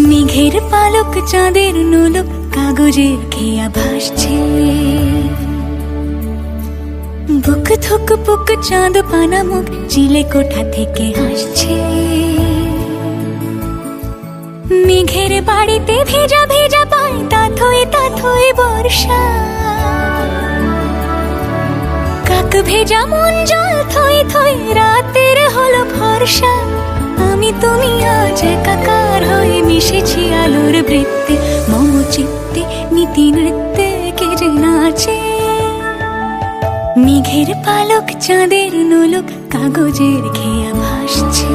মেঘের পালক চাঁদের নোলক কাগজের খেয়া ভাসছে। বুক থুক পুক চাঁদ পানা মুখ চিলে কোঠা থেকে হাসছে। মেঘের বাড়িতে ভেজা ভেজা পায় তাথই বর্ষা। কাক ভেজা মন জল থই থই রাতের হলো ভরসা। আমি তুমি আজ একাকার হয়ে মিশেছি আলোর বৃত্তে। মম চিত্তে নীতি নৃত্যে কে যে নাচে। মেঘের পালক চাঁদের নোলক কাগজের খেয়া ভাসছে।